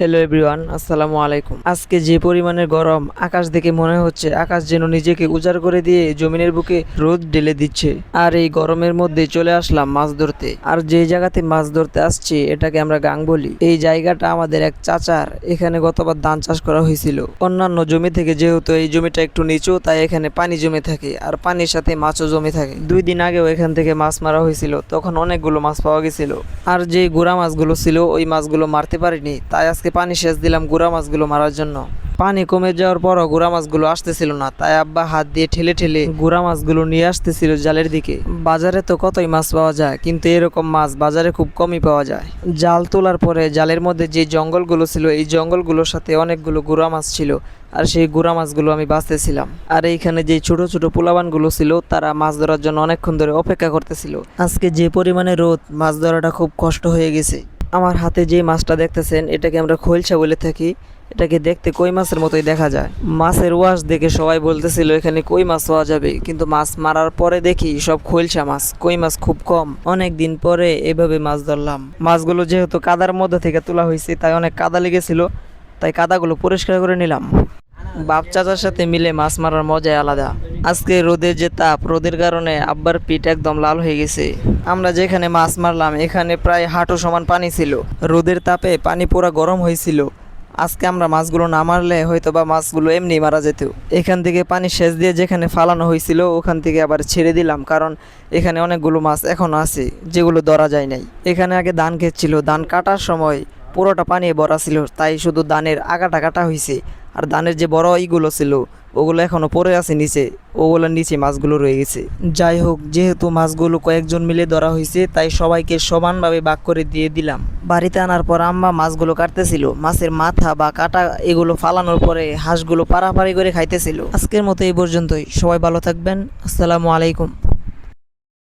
Hello everyone, আসসালামু আলাইকুম। আজকে যে পরিমাণের গরম, আকাশ দেখে মনে হচ্ছে আকাশ যেন নিজেকে উজাড় করে দিয়ে জমিনের বুকে রোদ ঢেলে দিচ্ছে। আর এই গরমের মধ্যে চলে আসলাম মাছ ধরতে। আর যে জায়গাতে মাছ ধরতে আসছি এটাকে আমরা গাং বলি। এই জায়গাটা আমাদের এক চাচার, এখানে গতবার ধান চাষ করা হয়েছিল। অন্যান্য জমি থেকে যেহেতু এই জমিটা একটু নিচু, তাই এখানে পানি জমে থাকে আর পানির সাথে মাছও জমে থাকে। 2 দিন আগেও এখান থেকে মাছ মারা হয়েছিল, তখন অনেকগুলো মাছ পাওয়া গেছিল। আর যে গুড়া মাছগুলো ছিল ওই মাছগুলো মারতে পারিনি, তাই আজকে পানি সেচ দিলাম গুড়া মাছগুলো মারার জন্য। পানি কমে যাওয়ার পরও গুড়া মাছগুলো আসতেছিল না, তাই আব্বা হাত দিয়ে ঠেলে ঠেলে গুড়া মাছগুলো নিয়ে আসতেছিল জালের দিকে। বাজারে তো কতই মাছ পাওয়া যায়, কিন্তু এরকম মাছ বাজারে খুব কমই পাওয়া যায়। জাল তোলার পরে জালের মধ্যে যে জঙ্গলগুলো ছিল এই জঙ্গলগুলোর সাথে অনেকগুলো গুড়া মাছ ছিল, আর সেই গুড়া মাছগুলো আমি বাঁচতেছিলাম। আর এইখানে যে ছোট ছোট পোলাবানগুলো ছিল তারা মাছ ধরার জন্য অনেকক্ষণ ধরে অপেক্ষা করতেছিল। আজকে যে পরিমাণে রোদ, মাছ ধরাটা খুব কষ্ট হয়ে গেছে। আমার হাতে যে মাছটা দেখতেছেন এটাকে আমরা খৈলসা বলে থাকি। এটাকে দেখতে কই মাছের মতোই দেখা যায়। মাছের ওয়াশ দেখে সবাই বলতেছিল এখানে কই মাছ পাওয়া যাবে, কিন্তু মাছ মারার পরে দেখি সব খৈলসা মাছ, কই মাছ খুব কম। অনেক দিন পরে এভাবে মাছ ধরলাম। মাছগুলো যেহেতু কাদার মধ্যে থেকে তোলা হয়েছে তাই অনেক কাদা লেগেছিল, তাই কাদাগুলো পরিষ্কার করে নিলাম। বাপ চাচার সাথে মিলে মাছ মারার মজাই আলাদা। আজকে রোদের যে তাপ, রোদের কারণে আব্বার পিঠ একদম লাল হয়ে গেছে। আমরা যেখানে মাছ মারলাম এখানে প্রায় হাঁটু সমান পানি ছিল। রোদের তাপে পানি পুরো গরম হয়েছিল। আজকে আমরা মাছগুলো না মারলে হয়তো বা মাছগুলো এমনি মারা যেত। এখান থেকে পানি সেচ দিয়ে যেখানে ফালানো হয়েছিল ওখান থেকে আবার ছেড়ে দিলাম, কারণ এখানে অনেকগুলো মাছ এখনও আছে যেগুলো ধরা যায় নাই। এখানে আগে ধান ক্ষেত ছিল, ধান কাটার সময় পুরোটা পানি ভরা ছিল, তাই শুধু ধানের আগাটা কাটা হয়েছে। আর ধানের যে বড় ইগুলো ছিল ওগুলো এখনো পড়ে আছে নিচে, ওগুলোর নিচে মাছগুলো রয়ে গেছে। যাই হোক, যেহেতু মাছগুলো কয়েকজন মিলে ধরা হয়েছে তাই সবাইকে সমানভাবে ভাগ করে দিয়ে দিলাম। বাড়িতে আনার পর আম্মা মাছগুলো কাটতেছিল। মাছের মাথা বা কাটা এগুলো ফালানোর পরে হাঁসগুলো পাড়াপাড়ি করে খাইতেছিল। আজকের মতো এই পর্যন্তই। সবাই ভালো থাকবেন। আসসালামু আলাইকুম।